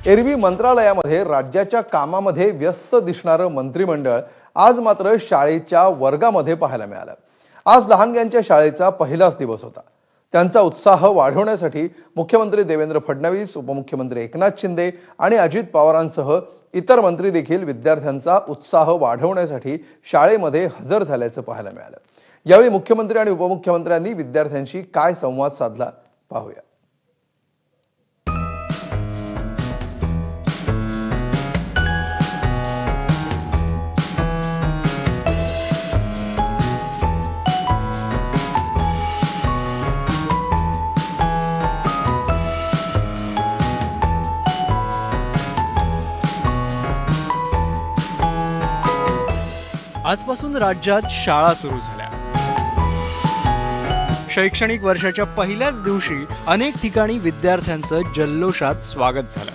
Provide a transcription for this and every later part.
एरवी मंत्रालयामध्ये राज्याच्या कामामध्ये व्यस्त दिसणारं मंत्रिमंडळ आज मात्र शाळेच्या वर्गामध्ये पाहायला मिळालं। आज लहानग्यांच्या शाळेचा पहिलाच दिवस होता। त्यांचा उत्साह वाढवण्यासाठी मुख्यमंत्री देवेंद्र फडणवीस, उपमुख्यमंत्री एकनाथ शिंदे आणि अजित पवारांसह इतर मंत्री देखील विद्यार्थ्यांचा उत्साह वाढवण्यासाठी शाळेमध्ये हजर झाल्याचं पाहायला मिळालं। यावेळी मुख्यमंत्री आणि उपमुख्यमंत्र्यांनी विद्यार्थ्यांशी काय संवाद साधला पाहूया। आजपासून राज्यात शाळा सुरू झाल्या। शैक्षणिक वर्षाच्या पहिल्याच दिवशी अनेक ठिकाणी विद्यार्थ्यांचं जल्लोषात स्वागत झालं।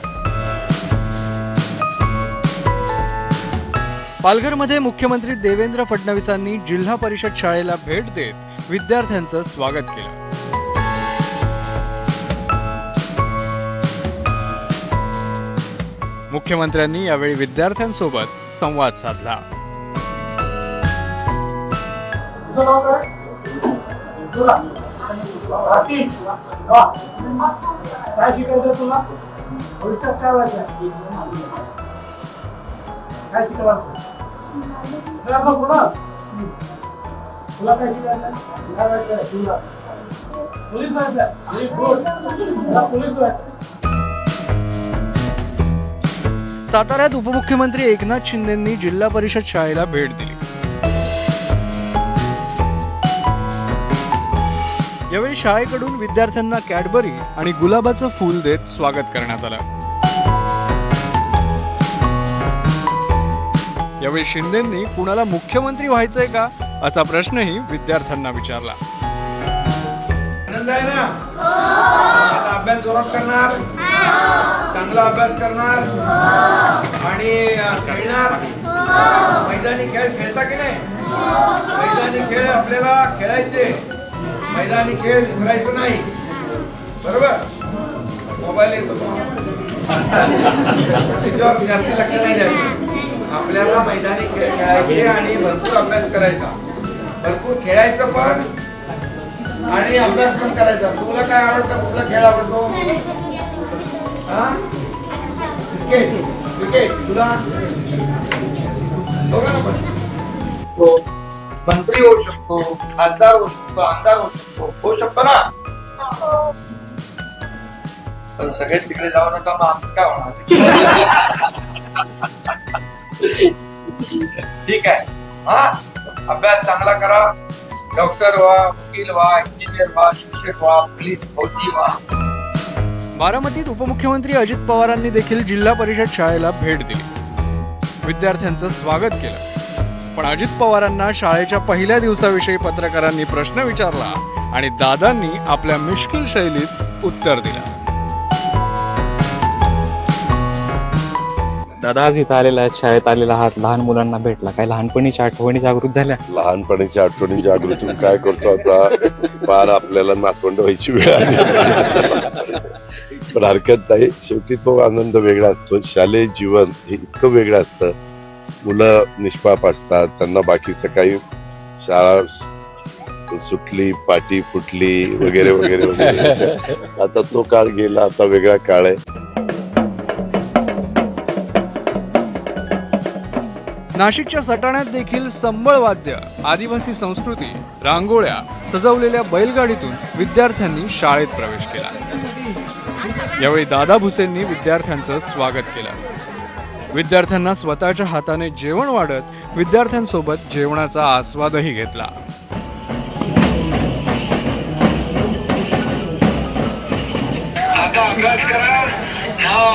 पालघरमध्ये मुख्यमंत्री देवेंद्र फडणवीसांनी जिल्हा परिषद शाळेला भेट देत विद्यार्थ्यांचं स्वागत केलं। मुख्यमंत्र्यांनी यावेळी विद्यार्थ्यांसोबत संवाद साधला। काय शिकायचं तुला? भविष्यात काय व्हायचं? काय शिकायचं? तुला काय शिकायचं? काय व्हायचं? तुला पोलीस व्हायचं? पोलीस व्हायचं। साताऱ्यात उपमुख्यमंत्री एकनाथ शिंदेंनी जिल्हा परिषद शाळेला भेट दिली। यावेळी शाळेकडून विद्यार्थ्यांना कॅडबरी आणि गुलाबाचं फूल देत स्वागत करण्यात आलं। यावेळी शिंदेंनी कुणाला मुख्यमंत्री व्हायचंय का असा प्रश्नही विद्यार्थ्यांना विचारला। आनंद आहे ना? आता अभ्यास जोरात करणार, चांगला अभ्यास करणार आणि खेळणार। मैदानी खेळ खेळता की नाही? मैदानी खेळ आपल्याला खेळायचे, मैदानी खेळ विसरायचं नाही, बरोबर? मोबाईल येतो त्याच्यावर जास्त लक्ष नाही द्यायचं। आपल्याला मैदानी खेळ खेळायचे आणि भरपूर अभ्यास करायचा, भरपूर खेळायचं पण आणि अभ्यास पण करायचा। तुला काय आवडतं? कुठला खेळ आवडतो? क्रिकेट। क्रिकेट तुला बघा ना, पण मंत्री होऊ शकतो, खासदार होऊ शकतो, आमदार होऊ शकतो ना? पण सगळे तिकडे जाऊ नका, मग आमचं काय होणार? ठीक आहे, हा अभ्यास चांगला करा, डॉक्टर व्हा, वकील व्हा, इंजिनियर व्हा, शिक्षक व्हा, पोलीस फौजी व्हा। बारामतीत उपमुख्यमंत्री अजित पवारांनी देखील जिल्हा परिषद शाळेला भेट दिली, विद्यार्थ्यांचं स्वागत केलं। पण अजित पवारांना शाळेच्या पहिल्या दिवसाविषयी पत्रकारांनी प्रश्न विचारला आणि दादांनी आपल्या मिश्किल शैलीत उत्तर दिलं। दादा, आज इथं आलेला आहे, शाळेत आलेला आहात, लहान मुलांना भेटला, काय लहानपणीच्या आठवणी जागृत झाल्या? लहानपणीच्या आठवणी जागृत होऊन काय करतो आता, फार आपल्याला नातवंड व्हायची वेळ आली। पण हरकत नाही, शेवटी तो आनंद वेगळा असतो। शालेय जीवन हे इतकं वेगळं असतं, मुलं निष्पाप असतात, त्यांना बाकीचं काही शाळा सुटली, पाटी फुटली वगैरे वगैरे वगैरे। आता तो काळ गेला, आता वेगळा काळ आहे। नाशिकच्या सटाण्यात देखील संबळ वाद्य, आदिवासी संस्कृती, रांगोळ्या, सजवलेल्या बैलगाडीतून विद्यार्थ्यांनी शाळेत प्रवेश केला। यावेळी दादा भुसेंनी विद्यार्थ्यांचं स्वागत केलं। विद्यार्थ्यांना स्वतःच्या हाताने जेवण वाढत विद्यार्थ्यांसोबत जेवणाचा आस्वादही घेतला। आता अभ्यास करा,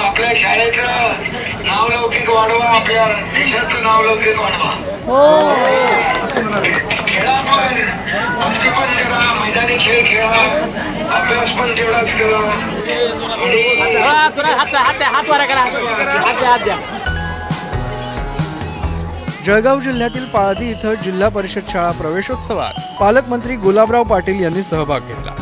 आपल्या शाळेचं नावलौकिक वाढवा, आपल्या देशाचं नावलौकिक वाढवा। खेळा पण, मस्ती पण करा, मैदानी खेळ खेळा, अभ्यास पण तेवढाच करा। जळगाव जिल्ह्यातील पाळधी इथं जिल्हा परिषद शाळा प्रवेशोत्सवात पालकमंत्री गुलाबराव पाटील यांनी सहभाग घेतला।